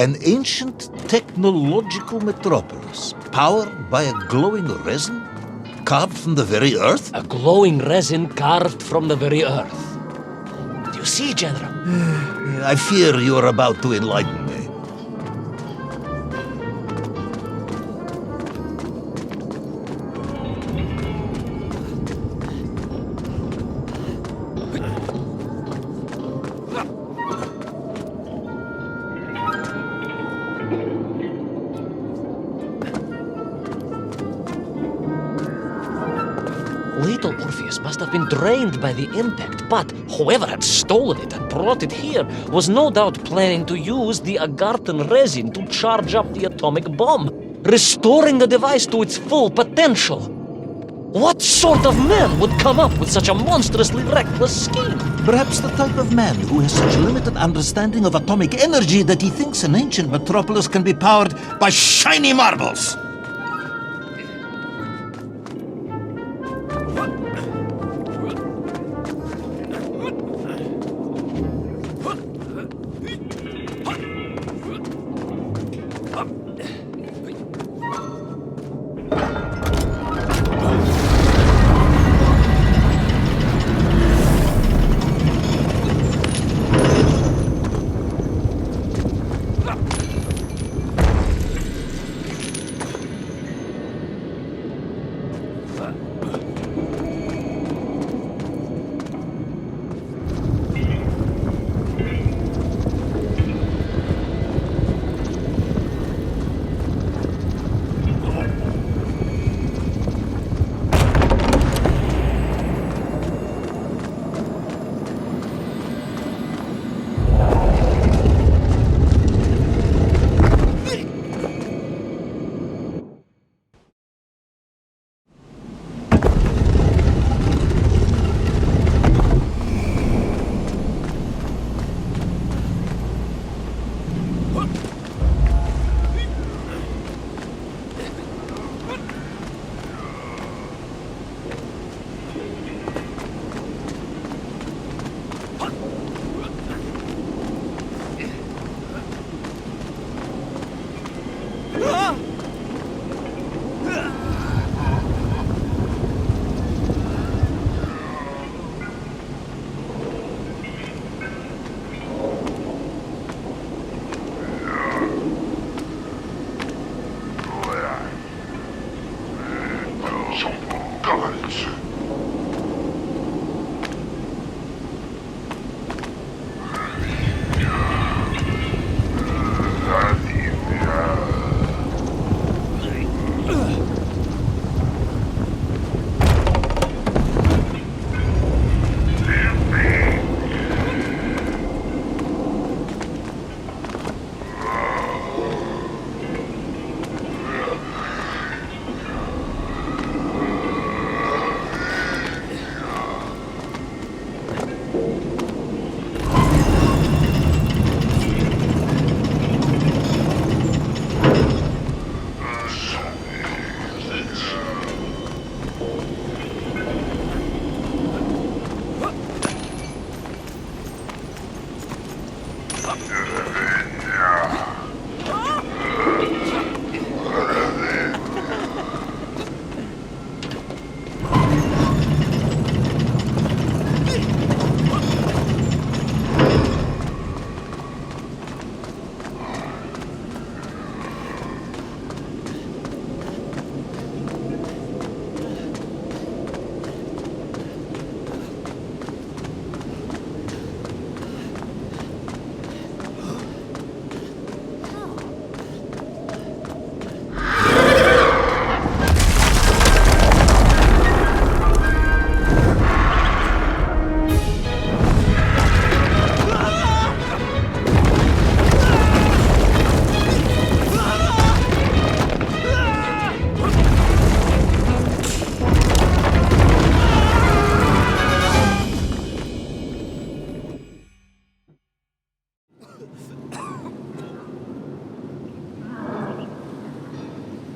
An ancient technological metropolis, powered by a glowing resin, carved from the very earth? A glowing resin carved from the very earth. Do you see, General? I fear you are about to enlighten me. Little Orpheus must have been drained by the impact, but whoever had stolen it and brought it here was no doubt planning to use the Agarthan resin to charge up the atomic bomb, restoring the device to its full potential. What sort of man would come up with such a monstrously reckless scheme? Perhaps the type of man who has such limited understanding of atomic energy that he thinks an ancient metropolis can be powered by shiny marbles.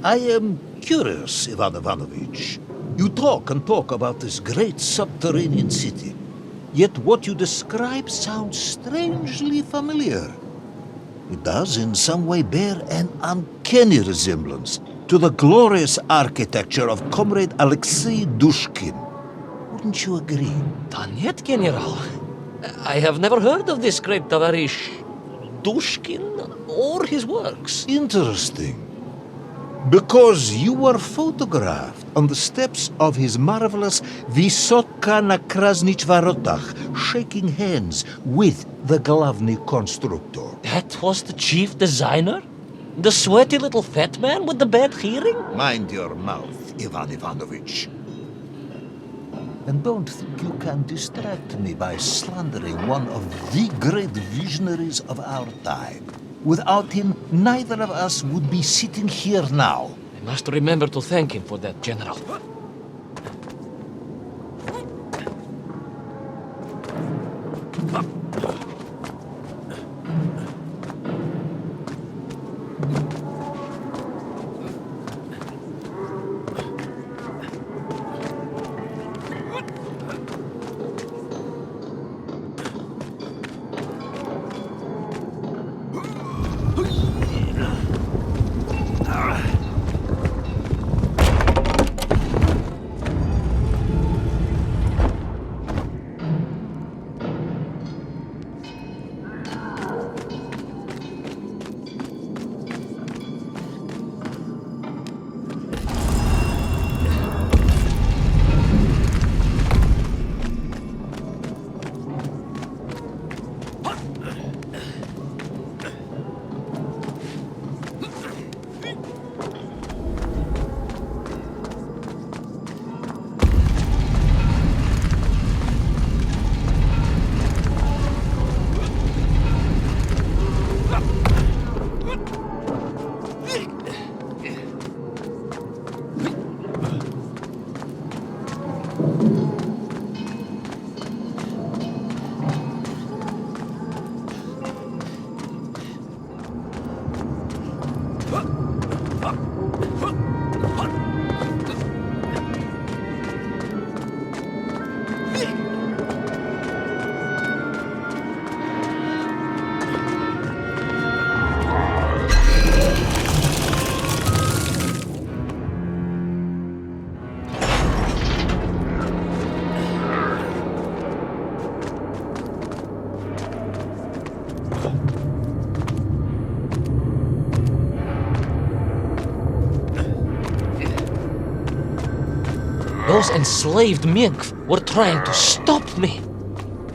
I am curious, Ivan Ivanovich. You talk and talk about this great subterranean city, yet what you describe sounds strangely familiar. It does in some way bear an uncanny resemblance to the glorious architecture of Comrade Alexei Dushkin. Wouldn't you agree? Нет, General. I have never heard of this great Tavarish Dushkin or his works. Interesting. Because you were photographed on the steps of his marvelous Vysotka na Krasnich Varotach, shaking hands with the Glavny Constructor. That was the chief designer? The sweaty little fat man with the bad hearing? Mind your mouth, Ivan Ivanovich. And don't think you can distract me by slandering one of the great visionaries of our time. Without him, neither of us would be sitting here now. I must remember to thank him for that, General. Those enslaved Mink were trying to stop me.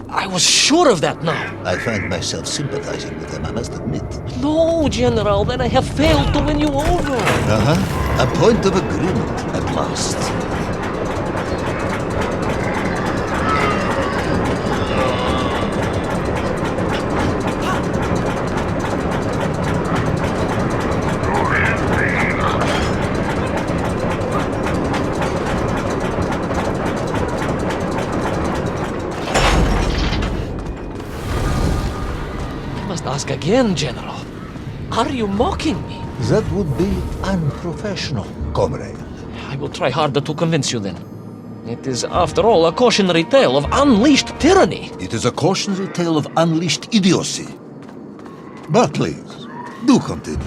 I was sure of that now. I find myself sympathizing with them, I must admit. No, General, then I have failed to win you over. A point of agreement at last. Ask again, General. Are you mocking me? That would be unprofessional, comrade. I will try harder to convince you then. It is, after all, a cautionary tale of unleashed tyranny. It is a cautionary tale of unleashed idiocy. But please, do continue.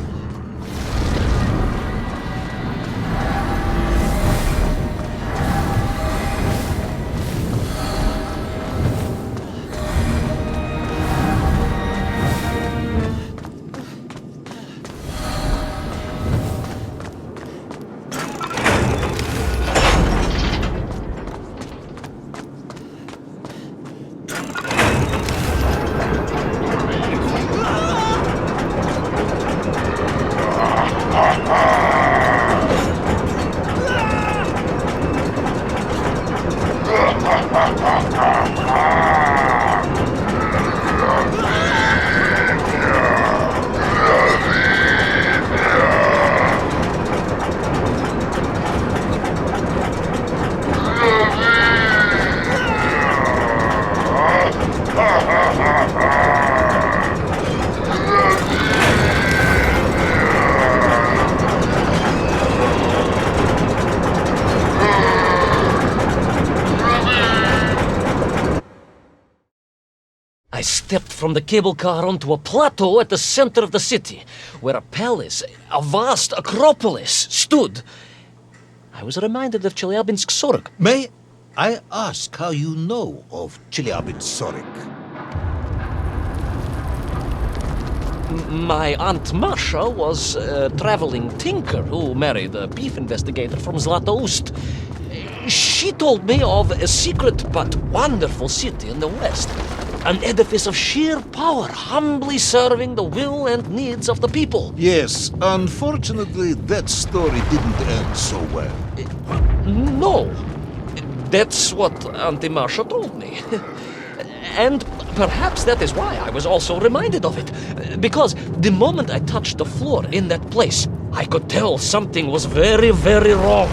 stepped from the cable car onto a plateau at the center of the city, where a palace, a vast acropolis, stood. I was reminded of Chelyabinsk Sorok. May I ask how you know of Chelyabinsk? My Aunt Masha was a traveling tinker who married a beef investigator from Zlatoust. She told me of a secret but wonderful city in the west. An edifice of sheer power, humbly serving the will and needs of the people. Yes, unfortunately, that story didn't end so well. No, that's what Auntie Marcia told me. And perhaps that is why I was also reminded of it. Because the moment I touched the floor in that place, I could tell something was very, very wrong.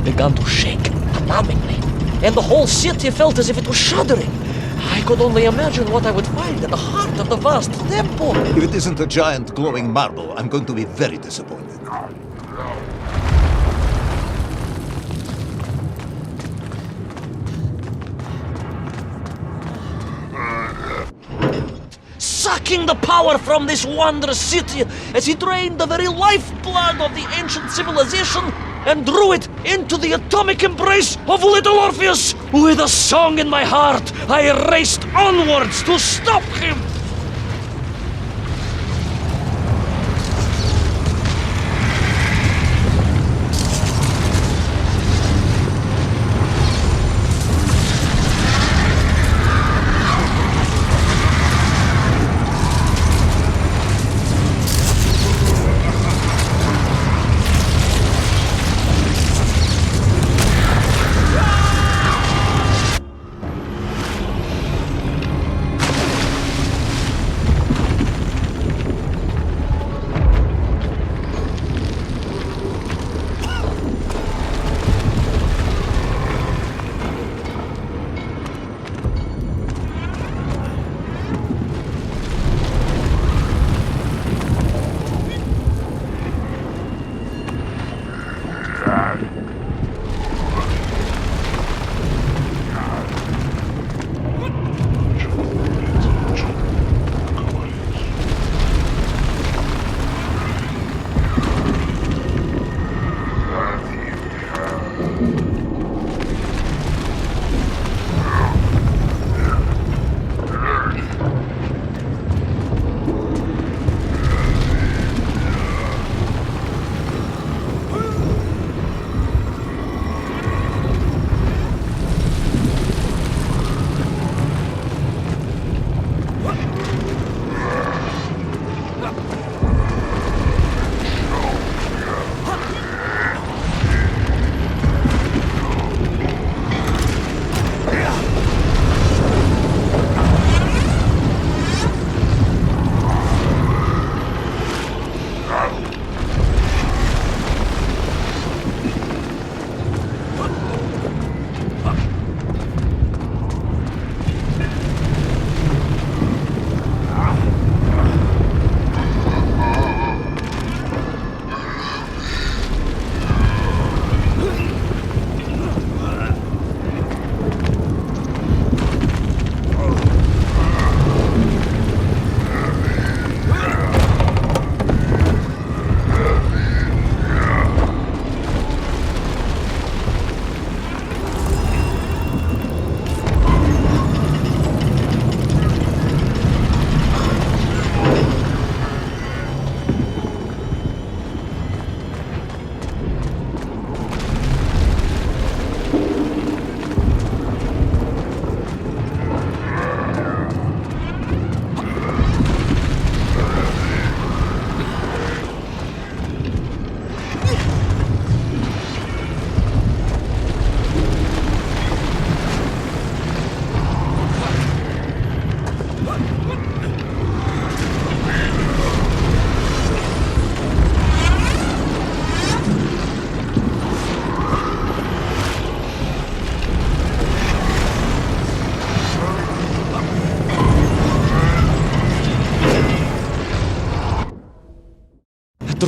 Began to shake alarmingly, and the whole city felt as if it was shuddering. I could only imagine what I would find at the heart of the vast temple. If it isn't a giant glowing marble, I'm going to be very disappointed. Sucking the power from this wondrous city as he drained the very lifeblood of the ancient civilization and drew it into the atomic embrace of little Orpheus. With a song in my heart, I raced onwards to stop him.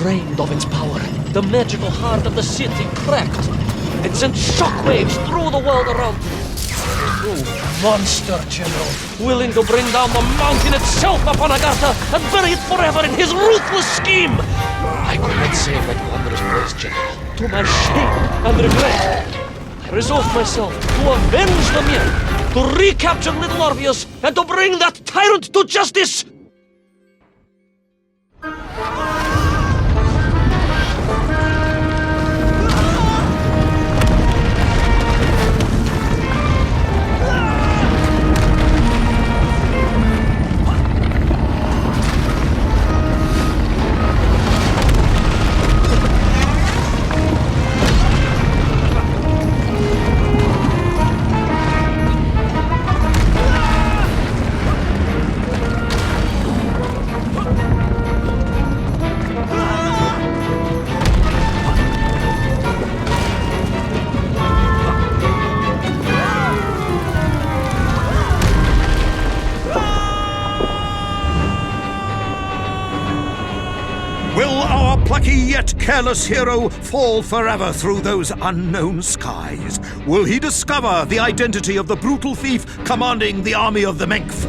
drained of its power, the magical heart of the city cracked. It sent shockwaves through the world around me. You monster, General, willing to bring down the mountain itself upon Agartha and bury it forever in his ruthless scheme. I could not save that wondrous place, General, to my shame and regret. I resolved myself to avenge the myth, to recapture little Orpheus, and to bring that tyrant to justice. Will our plucky yet careless hero fall forever through those unknown skies? Will he discover the identity of the brutal thief commanding the army of the Menkth?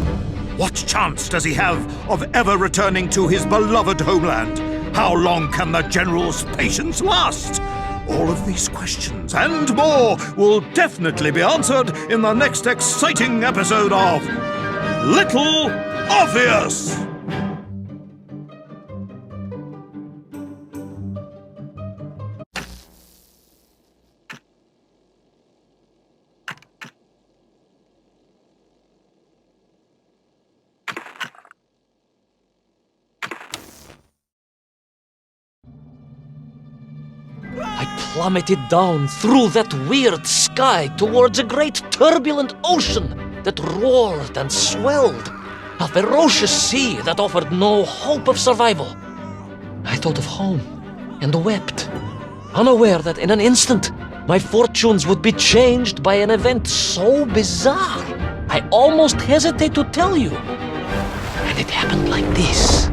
What chance does he have of ever returning to his beloved homeland? How long can the general's patience last? All of these questions and more will definitely be answered in the next exciting episode of Little Orpheus! I plummeted down through that weird sky towards a great turbulent ocean that roared and swelled, a ferocious sea that offered no hope of survival. I thought of home and wept, unaware that in an instant my fortunes would be changed by an event so bizarre I almost hesitate to tell you. And it happened like this.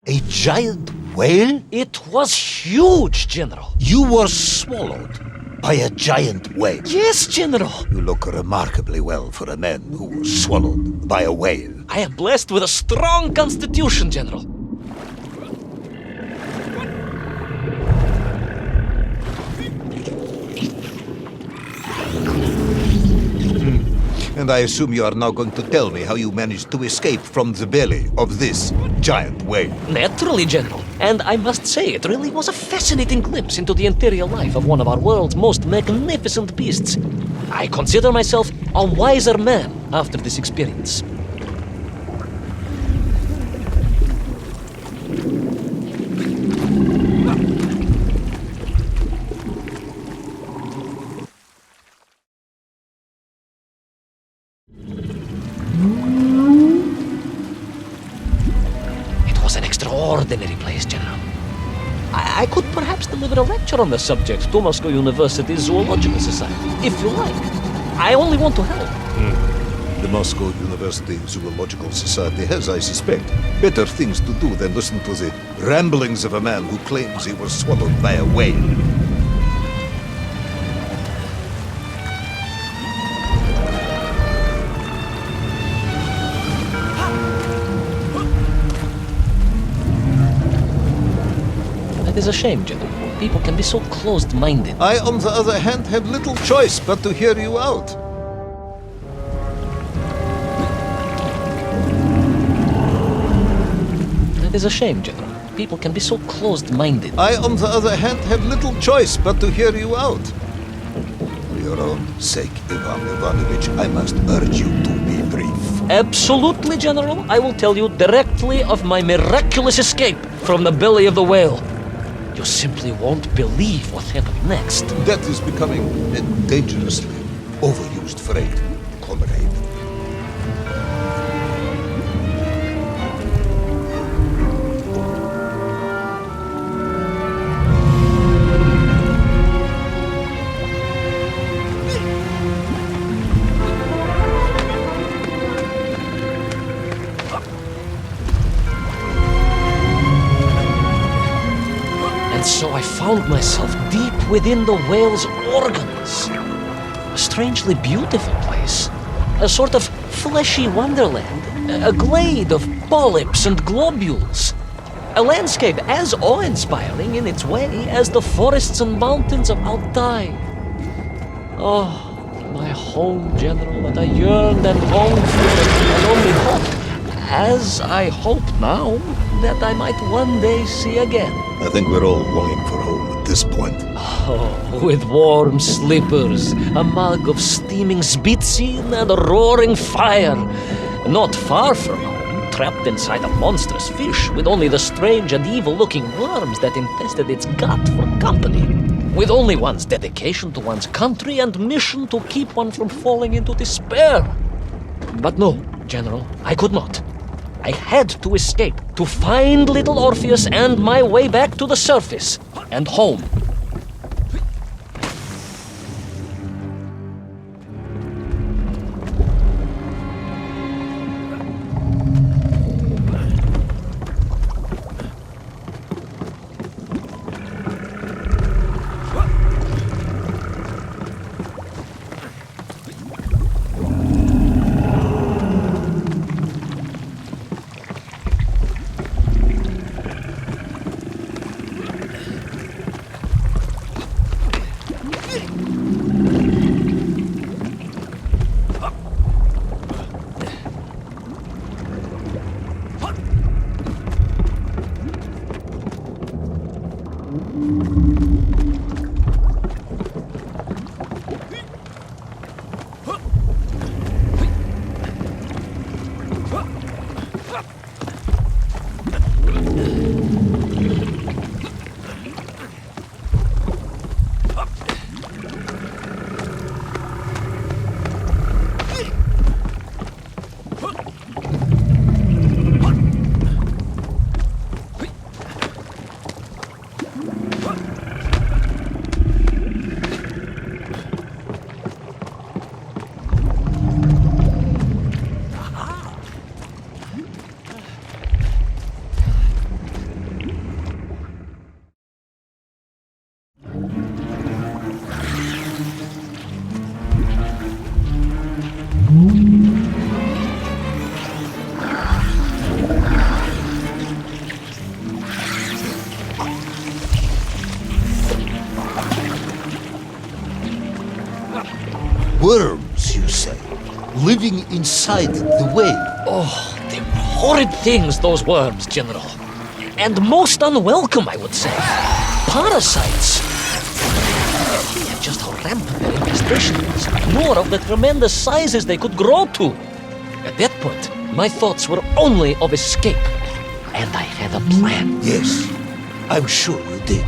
A giant whale? It was huge, General. You were swallowed by a giant whale. Yes, General. You look remarkably well for a man who was swallowed by a whale. I am blessed with a strong constitution, General. And I assume you are now going to tell me how you managed to escape from the belly of this giant whale. Naturally, General. And I must say, it really was a fascinating glimpse into the interior life of one of our world's most magnificent beasts. I consider myself a wiser man after this experience. Extraordinary place, General. I could perhaps deliver a lecture on the subject to Moscow University Zoological Society, if you like. I only want to help. The Moscow University Zoological Society has, I suspect, better things to do than listen to the ramblings of a man who claims he was swallowed by a whale. It is a shame, General. People can be so closed-minded. I, on the other hand, have little choice but to hear you out. It is a shame, General. People can be so closed-minded. I, on the other hand, have little choice but to hear you out. For your own sake, Ivan Ivanovich, I must urge you to be brief. Absolutely, General. I will tell you directly of my miraculous escape from the belly of the whale. You simply won't believe what happened next. That is becoming a dangerously overused phrase, comrade. And so I found myself deep within the whale's organs. A strangely beautiful place. A sort of fleshy wonderland. A glade of polyps and globules. A landscape as awe-inspiring in its way as the forests and mountains of Altai. Oh, my home, General, that I yearned and longed for, and only hoped, as I hope now, that I might one day see again. I think we're all longing for home at this point. Oh, with warm slippers, a mug of steaming Spitzin, and a roaring fire. Not far from home, trapped inside a monstrous fish, with only the strange and evil-looking worms that infested its gut for company. With only one's dedication to one's country and mission to keep one from falling into despair. But no, General, I could not. I had to escape, to find little Orpheus and my way back to the surface and home. Worms, you say, living inside the whale. Oh, they were horrid things, those worms, General. And most unwelcome, I would say. Parasites. And just how rampant their infestation was, nor of the tremendous sizes they could grow to. At that point, my thoughts were only of escape. And I had a plan. Yes, I'm sure you did.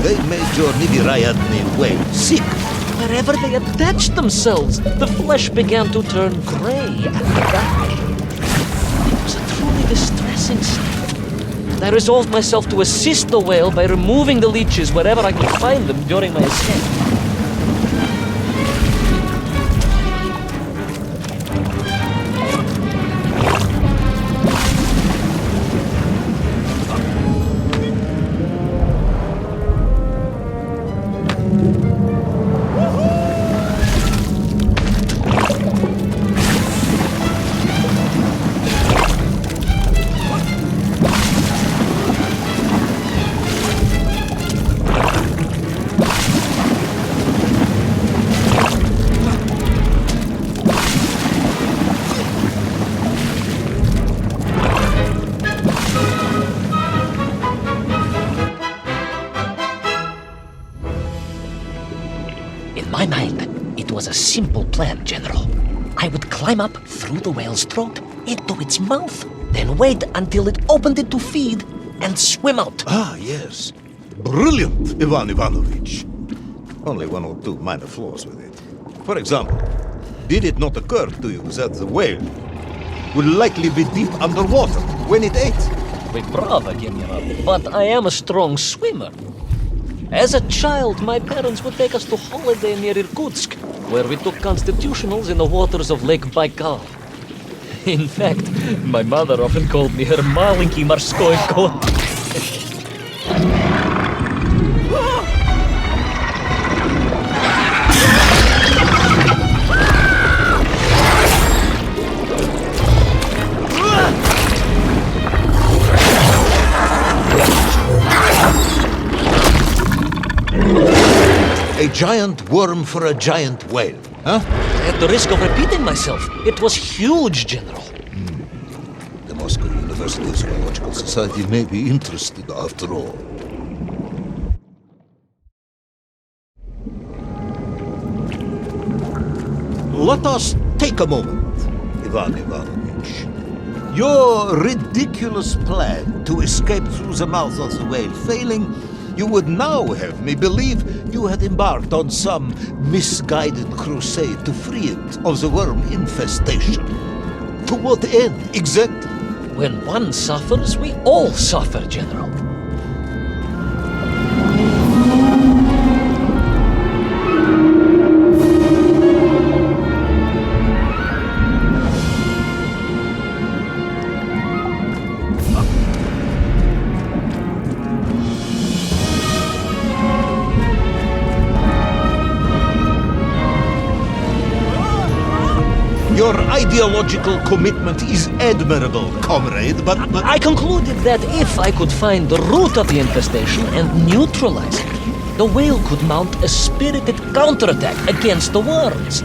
They made your Nivirayadni whale sick. Wherever they attached themselves, the flesh began to turn grey and die. It was a truly distressing sight. I resolved myself to assist the whale by removing the leeches wherever I could find them during my escape. In my mind, it was a simple plan, General. I would climb up through the whale's throat into its mouth, then wait until it opened it to feed and swim out. Ah, yes. Brilliant, Ivan Ivanovich. Only one or two minor flaws with it. For example, did it not occur to you that the whale would likely be deep underwater when it ate? Bravo, General, but I am a strong swimmer. As a child, my parents would take us to holiday near Irkutsk, where we took constitutionals in the waters of Lake Baikal. In fact, my mother often called me her маленький морской кот. A giant worm for a giant whale, huh? At the risk of repeating myself, it was huge, General. The Moscow University Zoological Society may be interested after all. Let us take a moment, Ivan Ivanovich. Your ridiculous plan to escape through the mouth of the whale failing, you would now have me believe you had embarked on some misguided crusade to free it of the worm infestation. To what end, exactly? When one suffers, we all suffer, General. Your ideological commitment is admirable, comrade, but... I concluded that if I could find the root of the infestation and neutralize it, the whale could mount a spirited counterattack against the worms.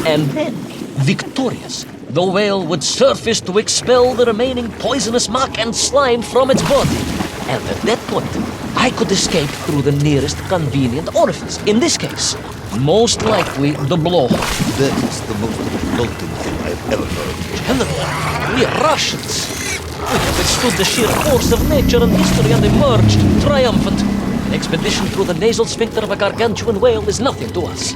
And then, victorious, the whale would surface to expel the remaining poisonous muck and slime from its body. And at that point, I could escape through the nearest convenient orifice. In this case, most likely the blowhole. That is the most revolting thing I've ever heard. General, we are Russians. We have withstood the sheer force of nature and history and emerged triumphant. An expedition through the nasal sphincter of a gargantuan whale is nothing to us.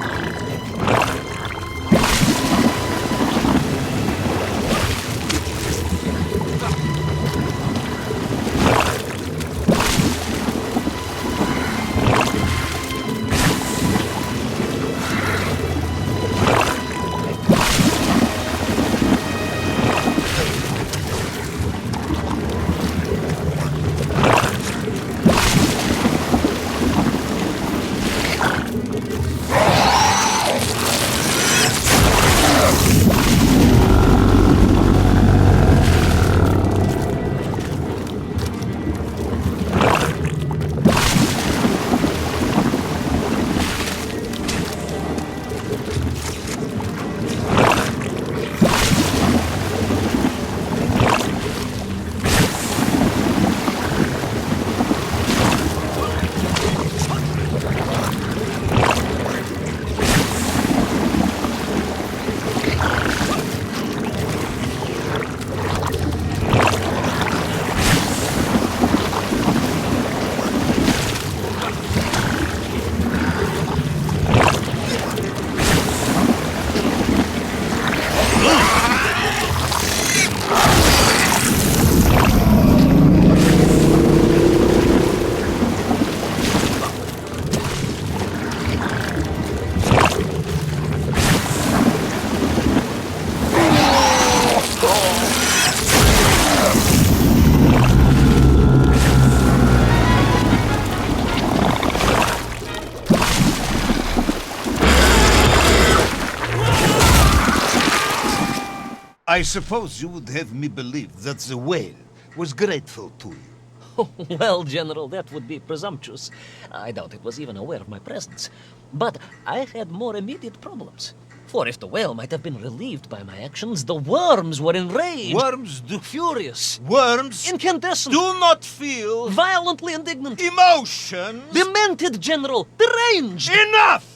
I suppose you would have me believe that the whale was grateful to you. Well, General, that would be presumptuous. I doubt it was even aware of my presence. But I had more immediate problems. For if the whale might have been relieved by my actions, the worms were enraged. Worms do... Furious. Worms Incandescent. do not feel... Violently indignant. emotions. Demented, General. Deranged. Enough!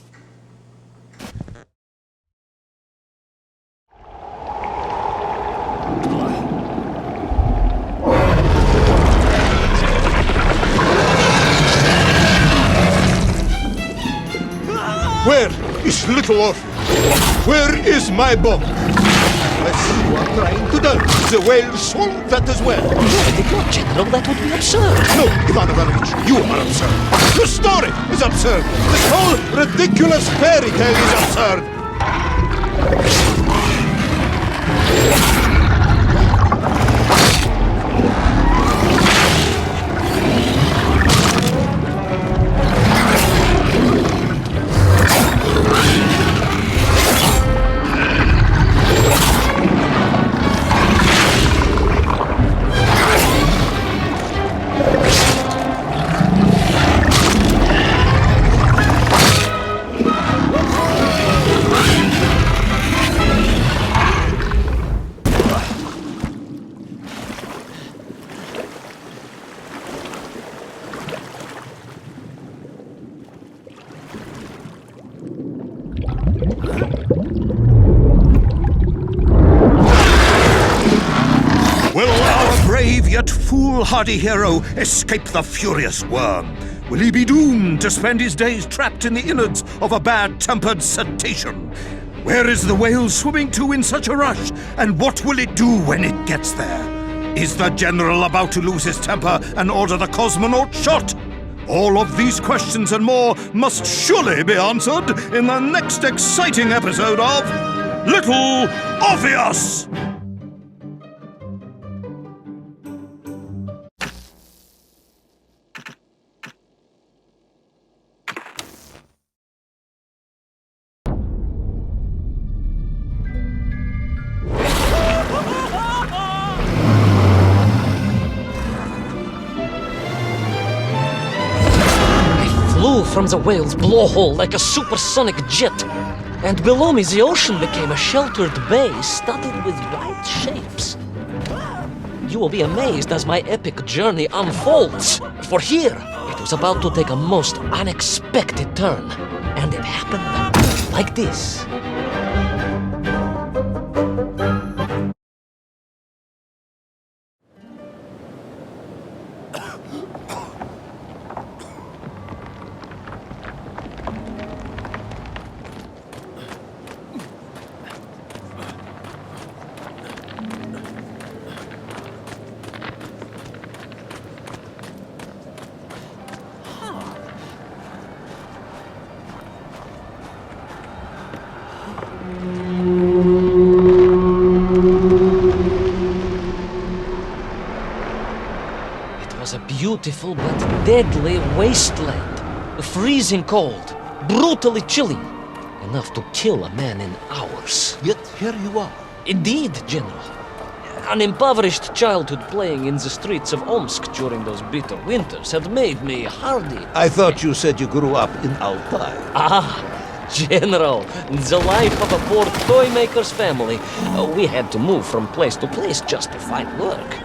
Where is little Orpheus? Where is my bomb? Unless you are trying to done, the whale swallowed that as well. No, I did not, General. That would be absurd. No, Ivan Ivanovich, you are absurd. The story is absurd. This whole ridiculous fairy tale is absurd. Will our brave yet foolhardy hero escape the furious worm? Will he be doomed to spend his days trapped in the innards of a bad-tempered cetacean? Where is the whale swimming to in such a rush, and what will it do when it gets there? Is the general about to lose his temper and order the cosmonaut shot? All of these questions and more must surely be answered in the next exciting episode of Little Orpheus! Flew from the whale's blowhole like a supersonic jet. And below me, the ocean became a sheltered bay studded with white shapes. You will be amazed as my epic journey unfolds. For here, it was about to take a most unexpected turn. And it happened like this. It was a beautiful but deadly wasteland. Freezing cold, brutally chilly, enough to kill a man in hours. Yet here you are. Indeed, General. An impoverished childhood playing in the streets of Omsk during those bitter winters had made me hardy. I thought you said you grew up in Altai. Ah, General, the life of a poor toy maker's family. We had to move from place to place just to find work.